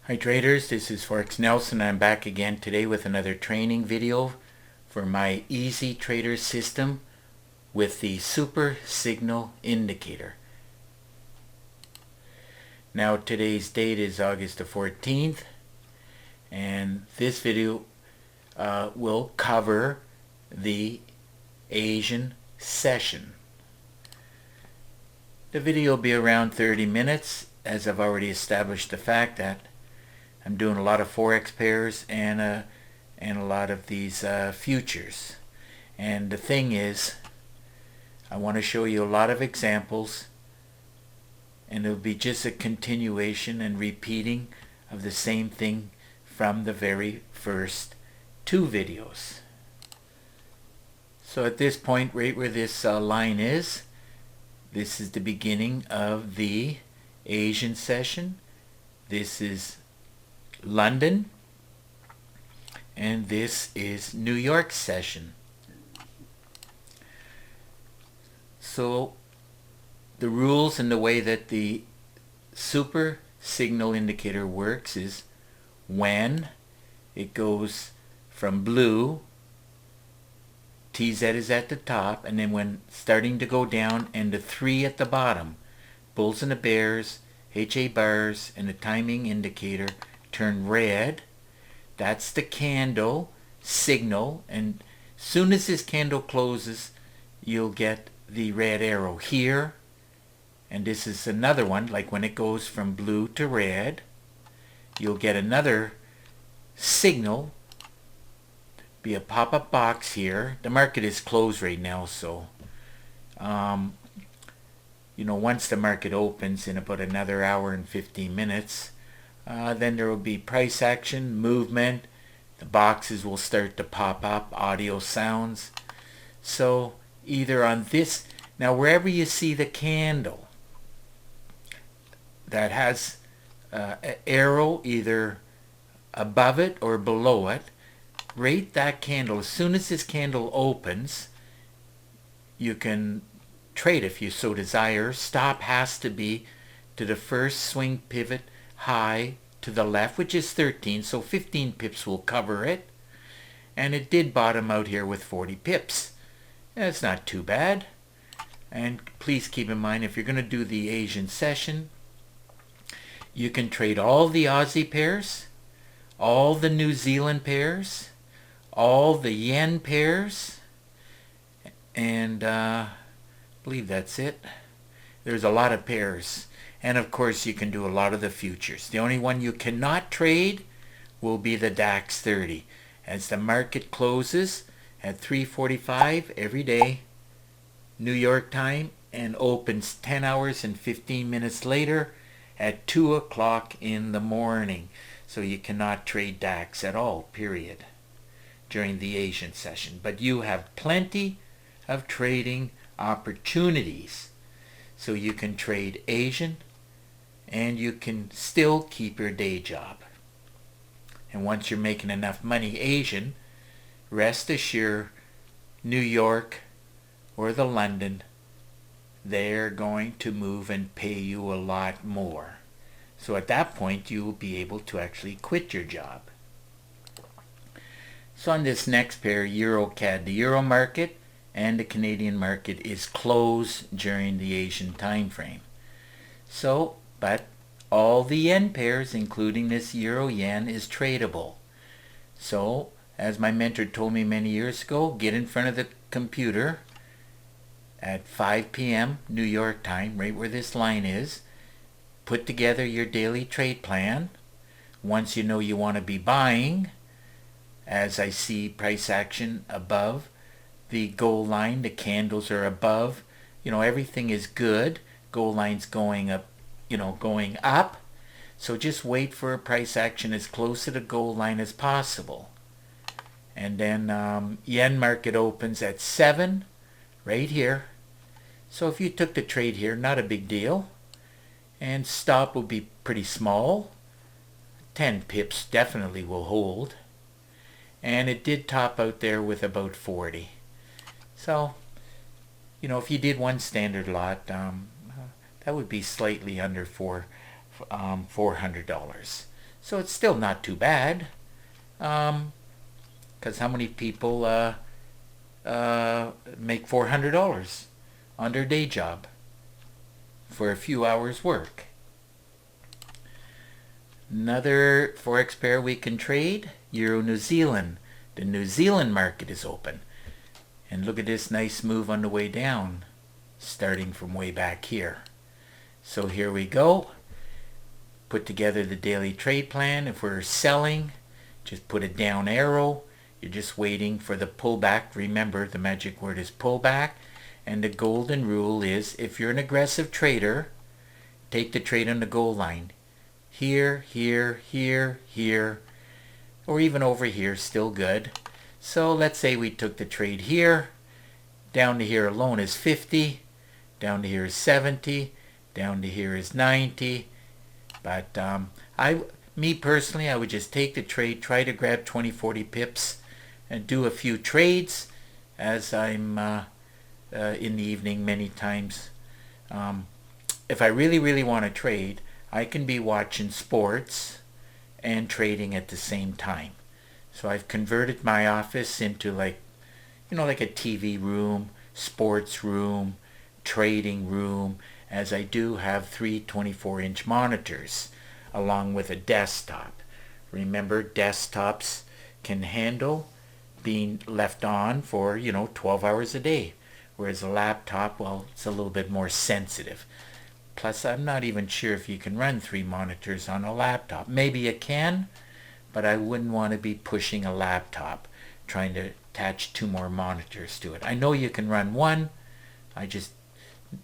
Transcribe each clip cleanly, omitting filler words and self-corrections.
Hi traders, this is Forex Nelson. I'm back again today with another training video for my Easy Trader system with the Super Signal Indicator. Now today's date is August the 14th, and this video will cover the Asian session. The video will be around 30 minutes, as I've already established the fact that I'm doing a lot of Forex pairs and a lot of these futures. And the thing is, I want to show you a lot of examples, and it'll be just a continuation and repeating of the same thing from the very first two videos. So at this point, right where this line is, this is the beginning of the Asian session. This is London, and this is New York session. So the rules and the way that the Super Signal Indicator works is when it goes from blue, TZ is at the top, and then when starting to go down and the 3 at the bottom, bulls and the bears, HA bars, and the timing indicator turn red. That's the candle signal, and soon as this candle closes, you'll get the red arrow here. And this is another one, like when it goes from blue to red, you'll get another signal, be a pop-up box here. The market is closed right now, so once the market opens in about another hour and 15 minutes, then there will be price action, movement, the boxes will start to pop up, audio sounds. So either on this, now wherever you see the candle that has an arrow either above it or below it, rate that candle. As soon as this candle opens, you can trade if you so desire. Stop has to be to the first swing pivot high to the left, which is 13, so 15 pips will cover it. And it did bottom out here with 40 pips. That's not too bad. And please keep in mind, if you're going to do the Asian session, you can trade all the Aussie pairs, all the New Zealand pairs, all the yen pairs, and I believe that's it. There's a lot of pairs. And of course you can do a lot of the futures. The only one you cannot trade will be the DAX 30. As the market closes at 3:45 every day, New York time, and opens 10 hours and 15 minutes later at 2 o'clock in the morning. So you cannot trade DAX at all, period, during the Asian session. But you have plenty of trading opportunities. So you can trade Asian, and you can still keep your day job. And once you're making enough money Asian, rest assured, New York or the London, they're going to move and pay you a lot more. So at that point, you will be able to actually quit your job. So on this next pair, Euro-CAD, the Euro market and the Canadian market is closed during the Asian time frame. So, but all the yen pairs, including this Euro-Yen, is tradable. So, as my mentor told me many years ago, get in front of the computer at 5 p.m. New York time, right where this line is. Put together your daily trade plan. Once you know you want to be buying, as I see price action above the goal line, the candles are above, everything is good. Goal line's going up, going up. So just wait for a price action as close to the goal line as possible. And then yen market opens at 7, right here. So if you took the trade here, not a big deal. And stop will be pretty small. 10 pips definitely will hold. And it did top out there with about 40. So, if you did one standard lot, that would be slightly under $400. So it's still not too bad. Because how many people make $400 on their day job for a few hours work? Another forex pair we can trade, Euro New Zealand. The New Zealand market is open. And look at this nice move on the way down, starting from way back here. So here we go. Put together the daily trade plan. If we're selling, just put a down arrow. You're just waiting for the pullback. Remember, the magic word is pullback. And the golden rule is, if you're an aggressive trader, take the trade on the goal line. Here, here, here, here, or even over here, still good. So let's say we took the trade here. Down to here alone is 50. Down to here is 70. Down to here is 90. But me personally, I would just take the trade, try to grab 20, 40 pips, and do a few trades as I'm in the evening many times. If I really, really want to trade, I can be watching sports and trading at the same time. So I've converted my office into like a TV room, sports room, trading room, as I do have 3 24-inch monitors along with a desktop. Remember, desktops can handle being left on for 12 hours a day, whereas a laptop, well, it's a little bit more sensitive. Plus, I'm not even sure if you can run 3 monitors on a laptop. Maybe you can, but I wouldn't want to be pushing a laptop trying to attach 2 more monitors to it. I know you can run 1. I just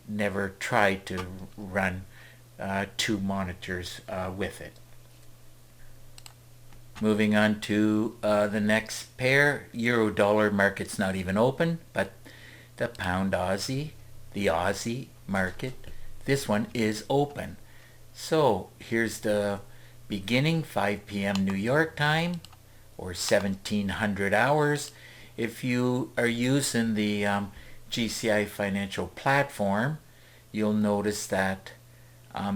never tried to run 2 monitors with it. Moving on to the next pair, Euro dollar market's not even open, but the pound Aussie, the Aussie market, this one is open. So here's the beginning, 5 p.m. New York time, or 1700 hours. If you are using the GCI Financial Platform, you'll notice that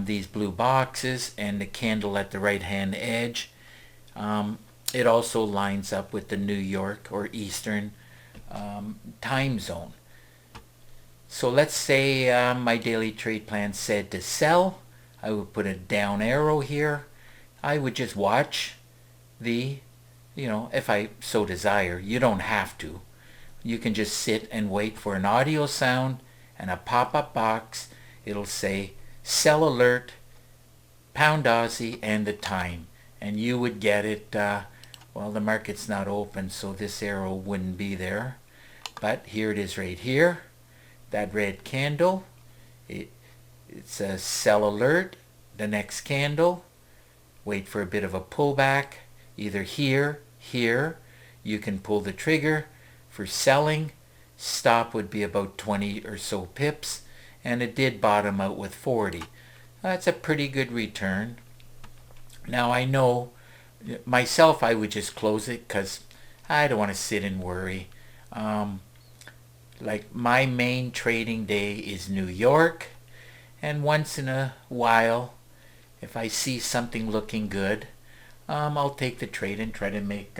these blue boxes and the candle at the right hand edge, it also lines up with the New York or Eastern time zone. So let's say my daily trade plan said to sell. I would put a down arrow here. I would just watch the, if I so desire. You don't have to. You can just sit and wait for an audio sound and a pop-up box. It'll say sell alert, pound Aussie, and the time. And you would get it, well, the market's not open, so this arrow wouldn't be there. But here it is right here. That red candle, it says sell alert. The next candle, wait for a bit of a pullback, either here, here. You can pull the trigger for selling. Stop would be about 20 or so pips, and it did bottom out with 40. That's a pretty good return. Now I know myself, I would just close it because I don't want to sit and worry. Like my main trading day is New York, and once in a while, if I see something looking good, I'll take the trade and try to make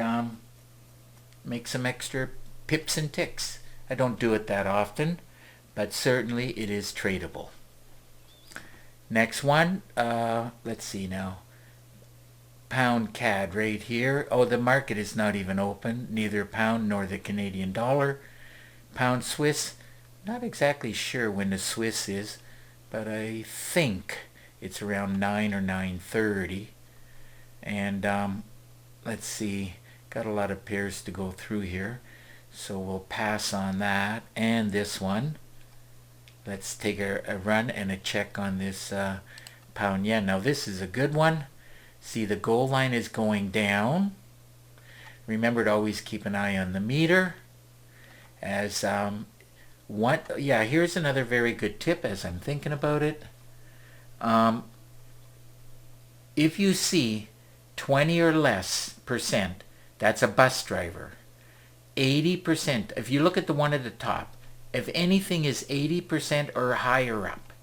some extra pips and ticks. I don't do it that often, but certainly it is tradable. Next one, let's see now. Pound CAD right here. Oh, the market is not even open, neither pound nor the Canadian dollar. Pound Swiss, not exactly sure when the Swiss is, but I think it's around 9 or 9:30. And let's see, got a lot of pairs to go through here, so we'll pass on that and this one. Let's take a run and a check on this pound yen. Now this is a good one. See, the goal line is going down. Remember to always keep an eye on the meter. As here's another very good tip as I'm thinking about it. If you see 20 or less percent, that's a bus driver. 80%, if you look at the one at the top, if anything is 80% or higher up.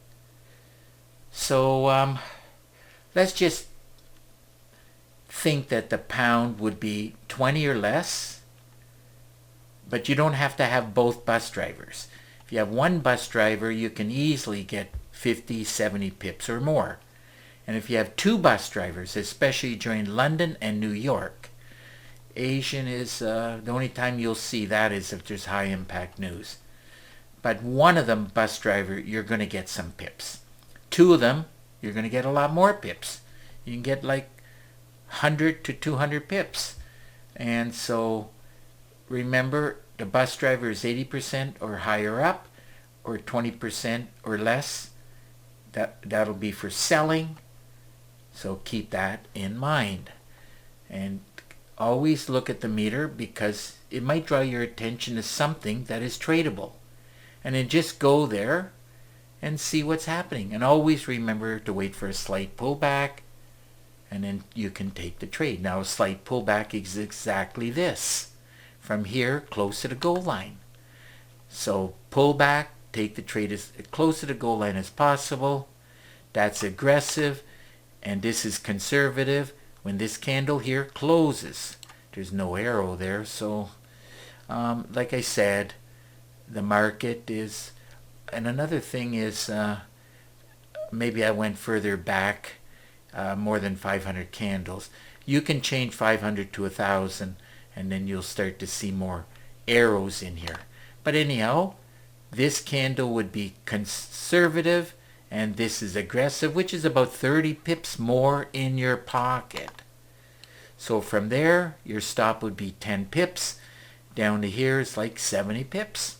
So let's just think that the pound would be 20 or less, but you don't have to have both bus drivers. If you have one bus driver, you can easily get 50, 70 pips or more. And if you have two bus drivers, especially during London and New York, Asian is the only time you'll see that is if there's high impact news. But one of them, bus driver, you're going to get some pips. Two of them, you're going to get a lot more pips. You can get like 100 to 200 pips. And so remember, the bus driver is 80% or higher up, or 20% or less. That'll be for selling. So keep that in mind. And always look at the meter, because it might draw your attention to something that is tradable. And then just go there and see what's happening. And always remember to wait for a slight pullback, and then you can take the trade. Now a slight pullback is exactly this. From here, close to the goal line. So pull back, take the trade as close to the goal line as possible. That's aggressive, and this is conservative. When this candle here closes, there's no arrow there, so like I said, the market is, and another thing is, maybe I went further back, more than 500 candles. You can change 500 to 1,000, and then you'll start to see more arrows in here. But anyhow, this candle would be conservative, and this is aggressive, which is about 30 pips more in your pocket. So from there, your stop would be 10 pips. Down to here is like 70 pips.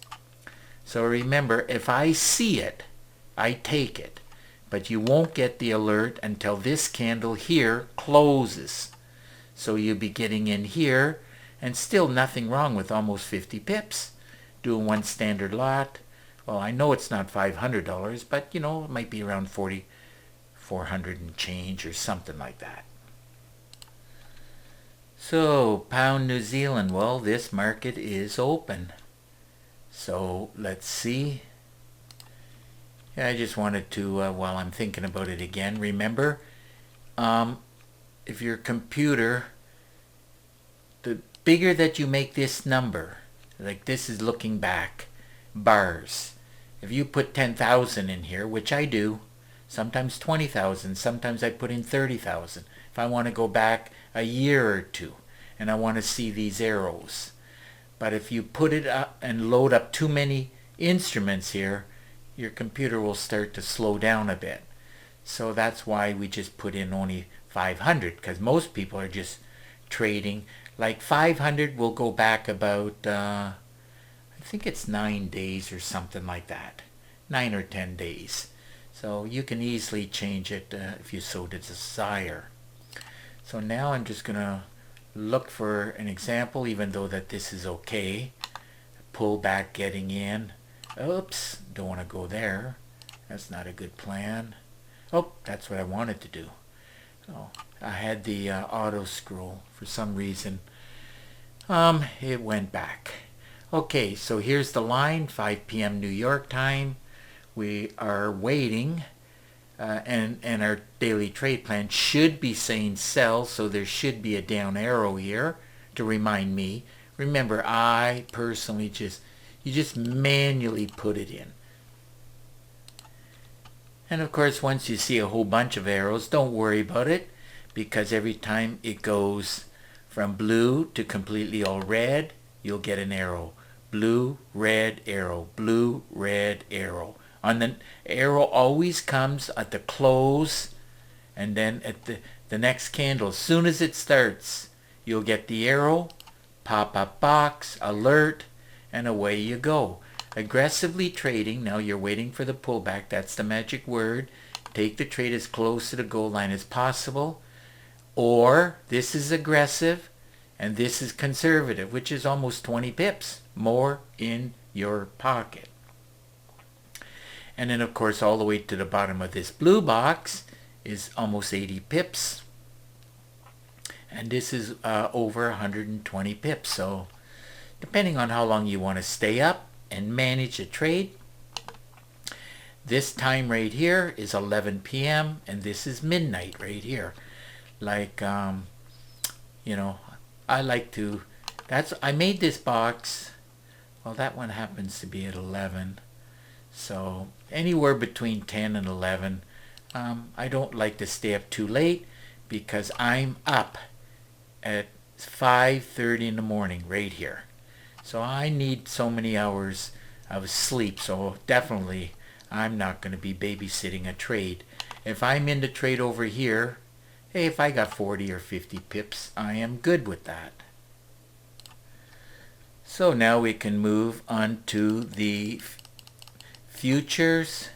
So remember, if I see it, I take it. But you won't get the alert until this candle here closes. So you'll be getting in here, and still nothing wrong with almost 50 pips. Doing one standard lot. Well, I know it's not $500, but you know, it might be around 400 and change or something like that. So, pound New Zealand, well, this market is open. So, let's see. Yeah, I just wanted to, while I'm thinking about it again, remember, if your computer, the bigger that you make this number, like this is looking back, bars. If you put 10,000 in here, which I do, sometimes 20,000, sometimes I put in 30,000. If I want to go back a year or two and I want to see these arrows. But if you put it up and load up too many instruments here, your computer will start to slow down a bit. So that's why we just put in only 500, because most people are just trading. Like 500 will go back about, I think it's 9 days or something like that. 9 or 10 days. So you can easily change it if you so desire. So now I'm just going to look for an example, even though that this is okay. Pull back, getting in. Oops, don't want to go there. That's not a good plan. Oh, that's what I wanted to do. Oh, I had the auto scroll for some reason. It went back. Okay, so here's the line, 5 p.m. New York time. We are waiting, and our daily trade plan should be saying sell, so there should be a down arrow here to remind me. Remember, I personally you just manually put it in. And of course, once you see a whole bunch of arrows, don't worry about it, because every time it goes from blue to completely all red, you'll get an arrow. Blue, red, arrow. Blue, red, arrow. And the arrow always comes at the close, and then at the next candle. As soon as it starts, you'll get the arrow, pop-up box, alert, and away you go. Aggressively trading, now you're waiting for the pullback. That's the magic word. Take the trade as close to the goal line as possible. Or this is aggressive and this is conservative, which is almost 20 pips more in your pocket. And then of course all the way to the bottom of this blue box is almost 80 pips. And this is over 120 pips. So depending on how long you want to stay up and manage a trade, this time right here is 11 p.m. and this is midnight right here. Like you know, I like to, I made this box, well, that one happens to be at 11. So anywhere between 10 and 11. I don't like to stay up too late because I'm up at 5:30 in the morning right here. So I need so many hours of sleep. So definitely I'm not going to be babysitting a trade. If I'm in the trade over here, hey, if I got 40 or 50 pips, I am good with that. So now we can move on to the futures.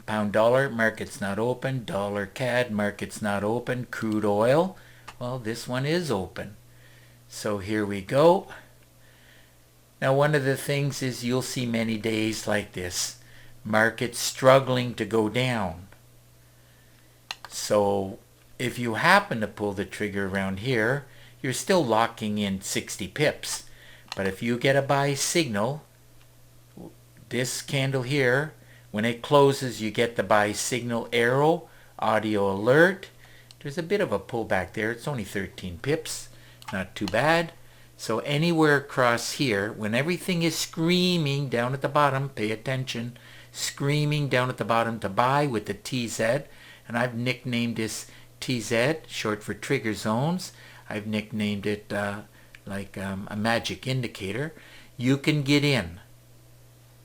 Pound dollar, market's not open. Dollar CAD, market's not open. Crude oil, well, this one is open. So here we go. Now one of the things is you'll see many days like this. Market struggling to go down. So if you happen to pull the trigger around here, you're still locking in 60 pips. But if you get a buy signal, this candle here, when it closes, you get the buy signal arrow, audio alert. There's a bit of a pullback there. It's only 13 pips. Not too bad. So anywhere across here, when everything is screaming down at the bottom, pay attention, screaming down at the bottom to buy with the TZ, and I've nicknamed this TZ, short for trigger zones. I've nicknamed it like a magic indicator. You can get in.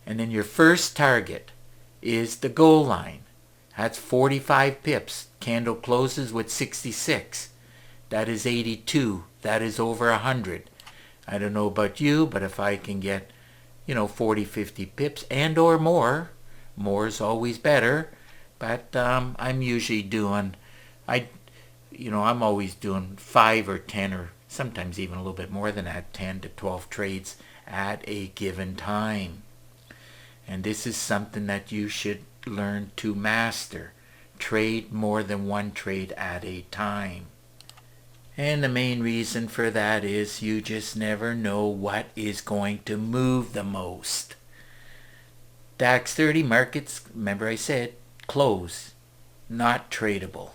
And then your first target is the goal line. That's 45 pips. Candle closes with 66. That is 82. That is over 100. I don't know about you, but if I can get, 40, 50 pips and or more is always better. But I'm usually doing, I'm always doing 5 or 10 or sometimes even a little bit more than that, 10 to 12 trades at a given time. And this is something that you should learn to master. Trade more than one trade at a time. And the main reason for that is you just never know what is going to move the most. DAX 30 markets, remember I said, close, not tradable.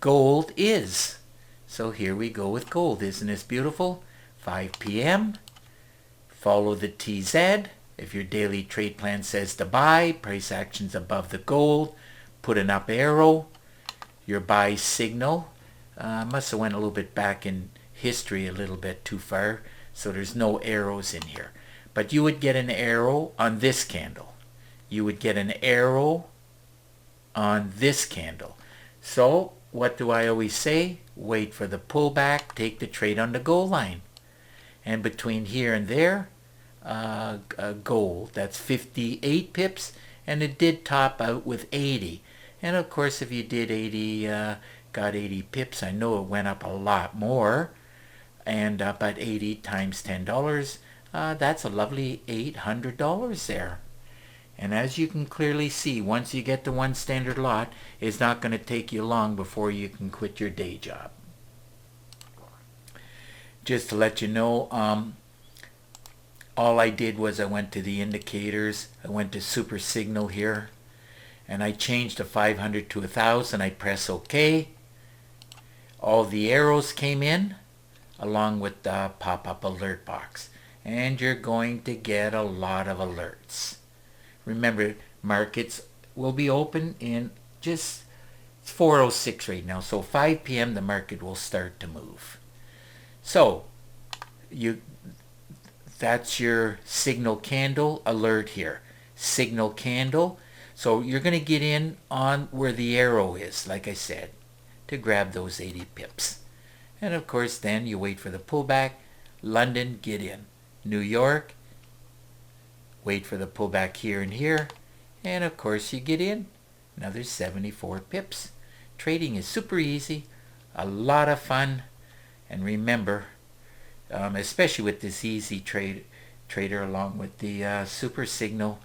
Gold is. So here we go with gold. Isn't this beautiful? 5 p.m. Follow the TZ. If your daily trade plan says to buy, price action's above the gold, put an up arrow. Your buy signal, must have went a little bit back in history a little bit too far, so there's no arrows in here. But you would get an arrow on this candle. You would get an arrow on this candle. So what do I always say? Wait for the pullback, take the trade on the goal line. And between here and there, gold, that's 58 pips, and it did top out with 80. And of course, if you did 80, got 80 pips, I know it went up a lot more. And but 80 times $10, that's a lovely $800 there. And as you can clearly see, once you get to one standard lot, it's not going to take you long before you can quit your day job. Just to let you know, all I did was I went to the indicators, I went to super signal here, and I changed the 500 to 1000. I press OK. All the arrows came in along with the pop-up alert box, and you're going to get a lot of alerts. Remember, markets will be open in just 4:06 right now, so 5 p.m. the market will start to move. So that's your signal candle alert here. Signal candle. So you're going to get in on where the arrow is, like I said, to grab those 80 pips. And of course, then you wait for the pullback. London, get in. New York, wait for the pullback here and here. And of course, you get in. Another 74 pips. Trading is super easy, a lot of fun. And remember, especially with this easy trader along with the super signal,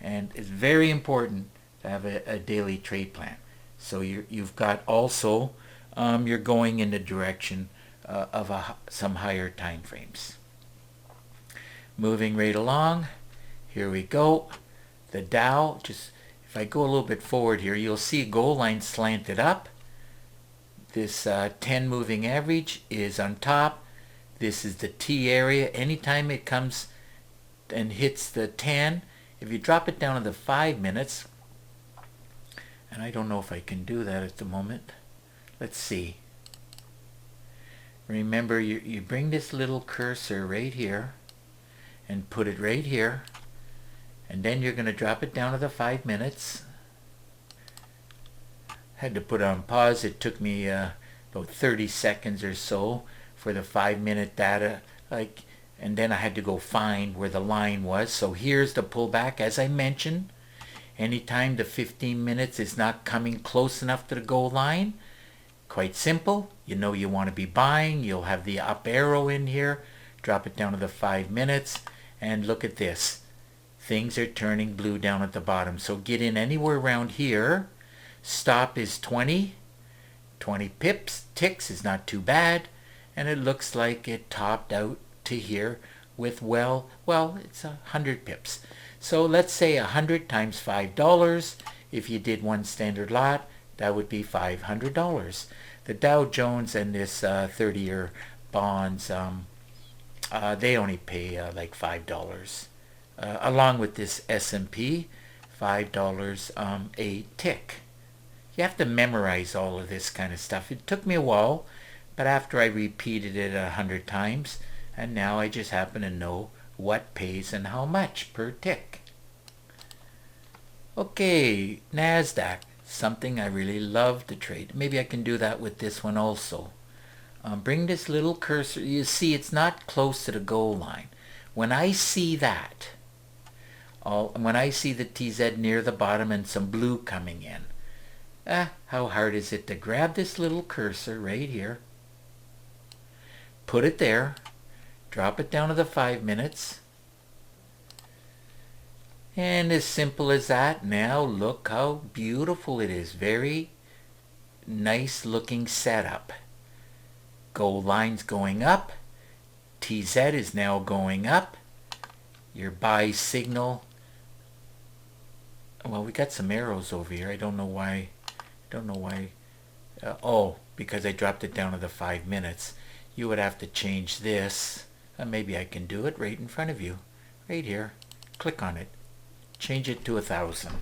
and it's very important to have a daily trade plan. So you've got also, you're going in the direction of some higher time frames. Moving right along, here we go. The Dow, just if I go a little bit forward here, you'll see a goal line slanted up. This 10 moving average is on top. This is the T area. Anytime it comes and hits the 10, if you drop it down to the 5 minutes, and I don't know if I can do that at the moment. Let's see. Remember, you bring this little cursor right here and put it right here, and then you're going to drop it down to the 5 minutes. Had to put on pause. It took me about 30 seconds or so for the 5-minute data, and then I had to go find where the line was. So here's the pullback. As I mentioned, anytime the 15 minutes is not coming close enough to the goal line, quite simple, you know you want to be buying. You'll have the up arrow in here, drop it down to the 5 minutes, and look at this. Things are turning blue down at the bottom. So get in anywhere around here. Stop is 20 pips. Ticks is not too bad, and it looks like it topped out to here with well it's 100 pips. So let's say 100 times $5. If you did one standard lot, that would be $500. The Dow Jones and this 30-year bonds, they only pay like $5. Along with this S&P, $5 a tick. You have to memorize all of this kind of stuff. It took me a while, but after I repeated it 100 times, and now I just happen to know what pays and how much per tick. Okay, NASDAQ, something I really love to trade. Maybe I can do that with this one also. Bring this little cursor. You see it's not close to the goal line. When I see that, when I see the TZ near the bottom and some blue coming in, how hard is it to grab this little cursor right here, put it there, drop it down to the 5 minutes, and as simple as that. Now look how beautiful it is. Very nice looking setup. Goal line's going up. TZ is now going up. Your buy signal. Well, we got some arrows over here. I don't know why. Because I dropped it down to the 5 minutes. You would have to change this. Maybe I can do it right in front of you. Right here. Click on it. Change it to 1,000.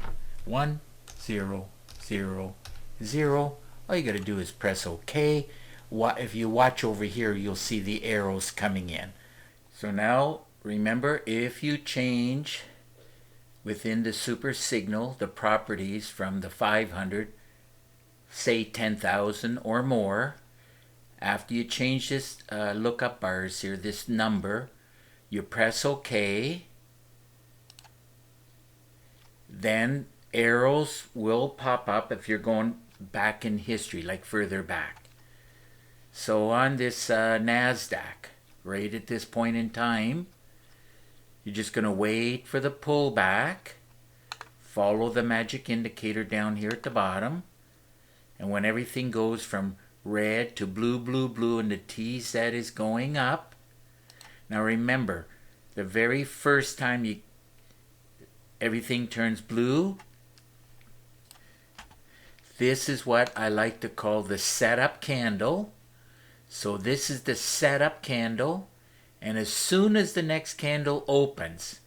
1, 0, 0, 0. All you got to do is press OK. If you watch over here, you'll see the arrows coming in. So now, remember, if you change within the super signal the properties from the 500, say 10,000 or more, after you change this lookup bars here, this number, you press OK. Then arrows will pop up if you're going back in history, like further back. So on this NASDAQ, right at this point in time, you're just going to wait for the pullback, follow the magic indicator down here at the bottom, and when everything goes from red to blue, blue, blue, and the TZ is going up. Now remember, the very first time everything turns blue, this is what I like to call the setup candle. So this is the setup candle, and as soon as the next candle opens,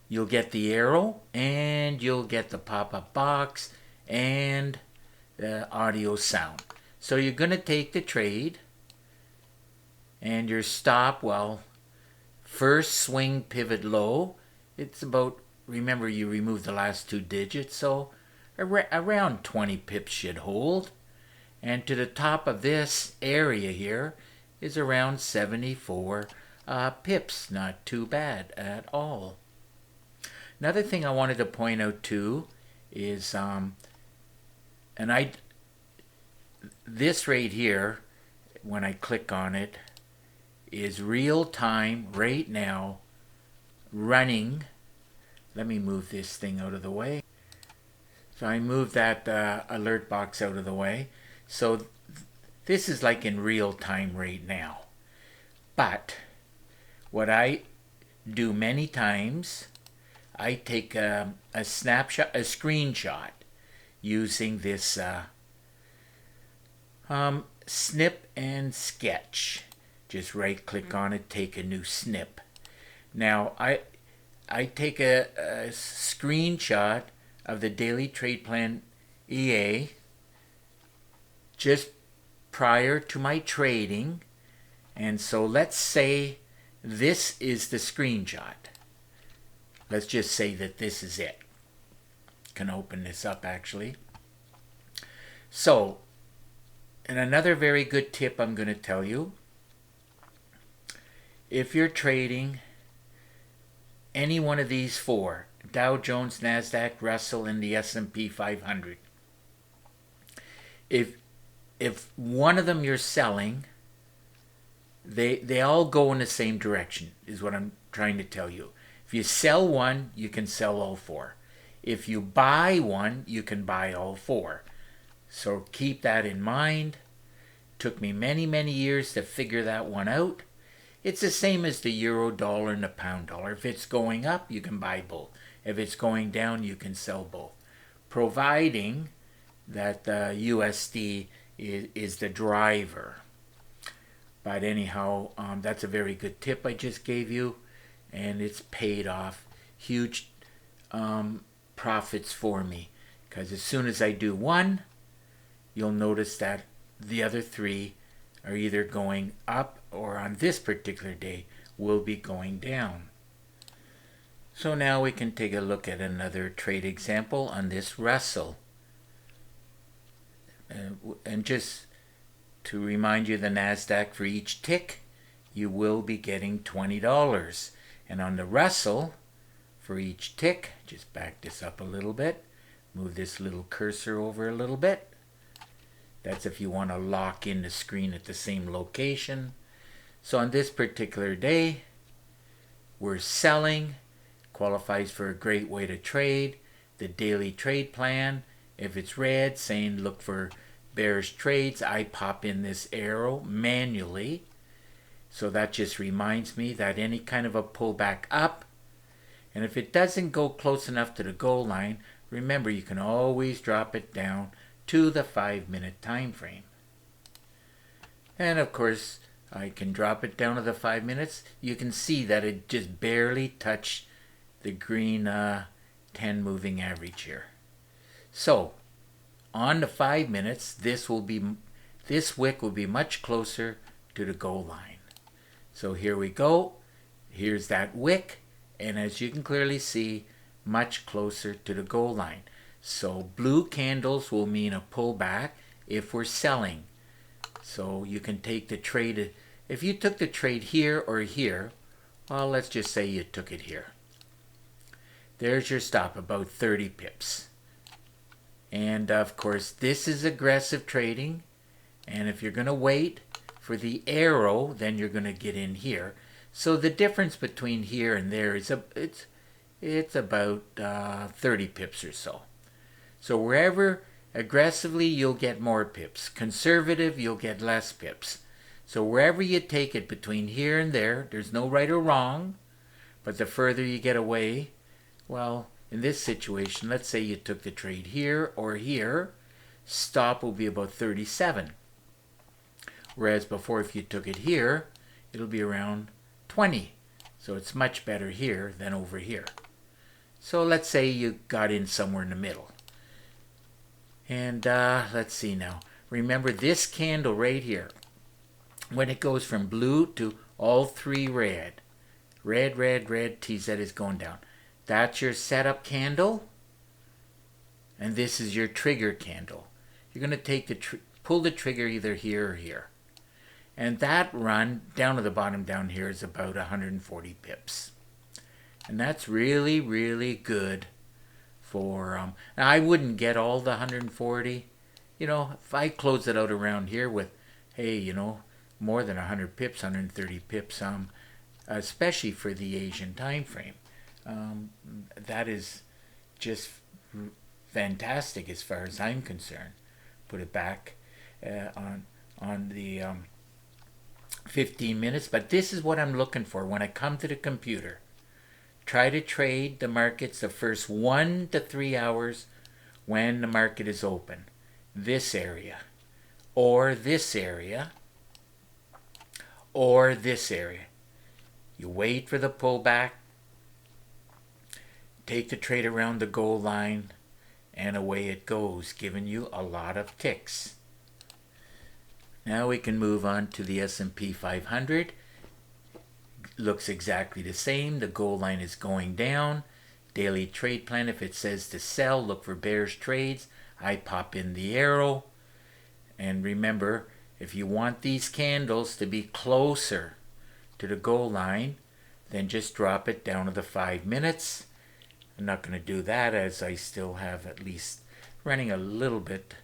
you'll get the arrow, and you'll get the pop-up box, and the audio sound. So you're going to take the trade, and your stop, first swing pivot low, it's about, remember you removed the last 2 digits, so around 20 pips should hold. And to the top of this area here is around 74 pips. Not too bad at all. Another thing I wanted to point out too is, this right here, when I click on it, is real time right now running. Let me move this thing out of the way. So I moved that alert box out of the way. So this is like in real time right now. But what I do many times, I take a snapshot, a screenshot using this, Snip and sketch. Just right click on it, take a new snip. Now I take a screenshot of the Daily Trade Plan EA just prior to my trading. And so let's say this is the screenshot. Let's just say that this is it. Can open this up actually. So, and another very good tip I'm going to tell you. If you're trading any one of these four, Dow Jones, NASDAQ, Russell, and the S&P 500, if one of them you're selling, they all go in the same direction, is what I'm trying to tell you. If you sell one, you can sell all four. If you buy one, you can buy all four. So keep that in mind. Took me many, many years to figure that one out. It's the same as the euro dollar and the pound dollar. If it's going up, you can buy both. If it's going down, you can sell both. Providing that the USD is the driver. But anyhow, that's a very good tip I just gave you. And it's paid off huge profits for me. Because as soon as I do one, you'll notice that the other three are either going up or on this particular day will be going down. So now we can take a look at another trade example on this Russell. And just to remind you, the NASDAQ, for each tick, you will be getting $20. And on the Russell, for each tick, just back this up a little bit, move this little cursor over a little bit. That's if you want to lock in the screen at the same location. So on this particular day, we're selling, qualifies for a great way to trade, the daily trade plan. If it's red, saying look for bearish trades, I pop in this arrow manually. So that just reminds me that any kind of a pullback up, and if it doesn't go close enough to the goal line, remember you can always drop it down to the 5-minute time frame. And of course, I can drop it down to the 5 minutes. You can see that it just barely touched the green 10 moving average here. So, on the 5 minutes, this wick will be much closer to the goal line. So here we go. Here's that wick, and as you can clearly see, much closer to the goal line. So blue candles will mean a pullback if we're selling. So you can take the trade. If you took the trade here or here, well, let's just say you took it here. There's your stop, about 30 pips. And of course, this is aggressive trading. And if you're going to wait for the arrow, then you're going to get in here. So the difference between here and there is it's about 30 pips or so. So wherever aggressively, you'll get more pips. Conservative, you'll get less pips. So wherever you take it between here and there, there's no right or wrong. But the further you get away, well, in this situation, let's say you took the trade here or here, stop will be about 37. Whereas before, if you took it here, it'll be around 20. So it's much better here than over here. So let's say you got in somewhere in the middle. And let's see now. Remember this candle right here. When it goes from blue to all three red. Red, red, red, TZ is going down. That's your setup candle. And this is your trigger candle. You're going to take pull the trigger either here or here. And that run down to the bottom down here is about 140 pips. And that's really, really good for, now I wouldn't get all the 140. You know, if I close it out around here with, hey, you know, more than 100 pips, 130 pips, especially for the Asian time frame. That is just fantastic as far as I'm concerned. Put it back on the 15 minutes. But this is what I'm looking for when I come to the computer. Try to trade the markets the first 1 to 3 hours when the market is open. This area. or this area, or this area. You wait for the pullback, take the trade around the goal line, and away it goes, giving you a lot of ticks. Now we can move on to the S&P 500. Looks exactly the same. The goal line is going down. Daily trade plan, if it says to sell, look for bearish trades. I pop in the arrow. And remember, if you want these candles to be closer to the goal line, then just drop it down to the 5 minutes. I'm not going to do that, as I still have at least running a little bit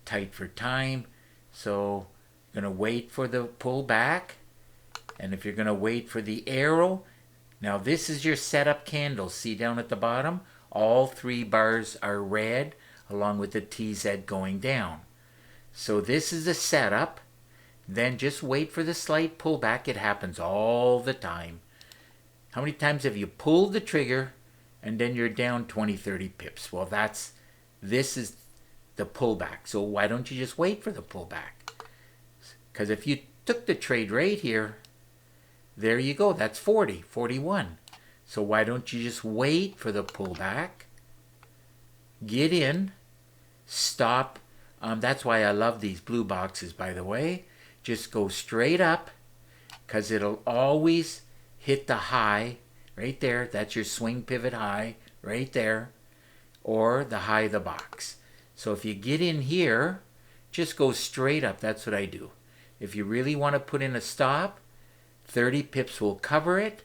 tight for time. So I'm going to wait for the pullback. And if you're going to wait for the arrow, now this is your setup candle. See down at the bottom? All 3 bars are red along with the TZ going down. So this is the setup. Then just wait for the slight pullback. It happens all the time. How many times have you pulled the trigger and then you're down 20, 30 pips? Well, this is the pullback. So why don't you just wait for the pullback? Because if you took the trade right here, there you go. That's 40, 41. So why don't you just wait for the pullback, get in, stop. That's why I love these blue boxes, by the way. Just go straight up, because it'll always hit the high right there. That's your swing pivot high right there, or the high of the box. So if you get in here, just go straight up. That's what I do. If you really want to put in a stop, 30 pips will cover it,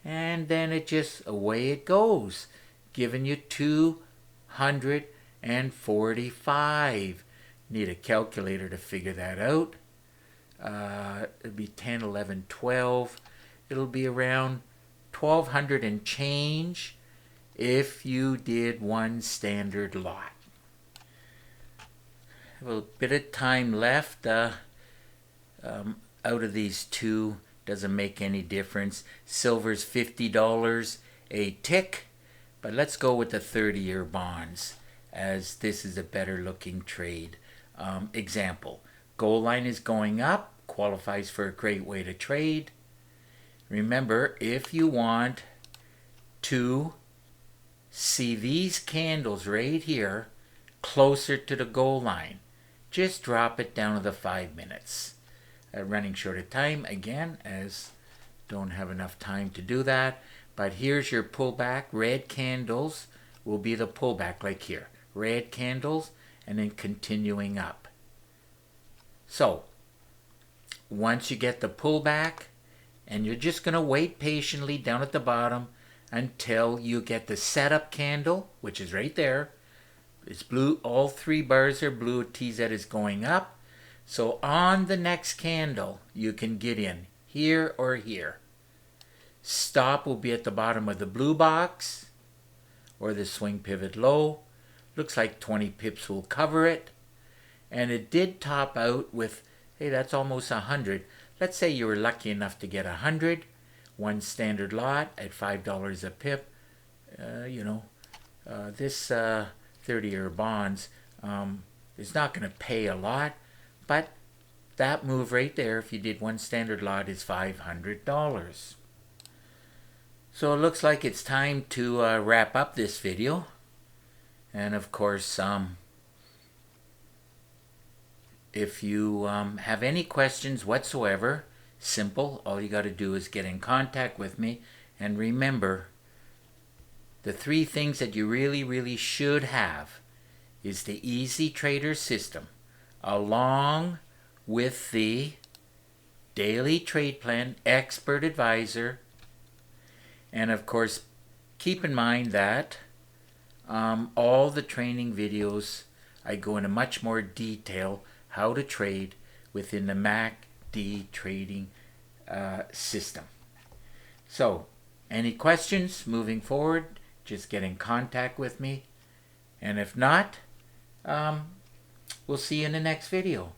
and then it just, away it goes, giving you 245. Need a calculator to figure that out. It'll be 10, 11, 12. It'll be around 1,200 and change if you did one standard lot. A little bit of time left. Out of these two, doesn't make any difference. Silver's $50 a tick, but let's go with the 30-year bonds, as this is a better looking trade. Example, goal line is going up, qualifies for a great way to trade. Remember, if you want to see these candles right here closer to the goal line, just drop it down to the 5 minutes. Running short of time again, as don't have enough time to do that. But here's your pullback. Red candles will be the pullback, like here. Red candles, and then continuing up. So once you get the pullback, and you're just going to wait patiently down at the bottom until you get the setup candle, which is right there. It's blue. All 3 bars are blue. TZ is going up. So on the next candle, you can get in here or here. Stop will be at the bottom of the blue box or the swing pivot low. Looks like 20 pips will cover it. And it did top out with, hey, that's almost 100. Let's say you were lucky enough to get 100. One standard lot at $5 a pip. This 30-year bonds is not going to pay a lot. But that move right there, if you did one standard lot, is $500. So it looks like it's time to wrap up this video. And of course, if you have any questions whatsoever, simple. All you got to do is get in contact with me. And remember, the 3 things that you really, really should have is the Easy Trader system, along with the daily trade plan, expert advisor, and of course keep in mind that all the training videos, I go into much more detail how to trade within the MACD trading system. So any questions moving forward, just get in contact with me, and if not, we'll see you in the next video.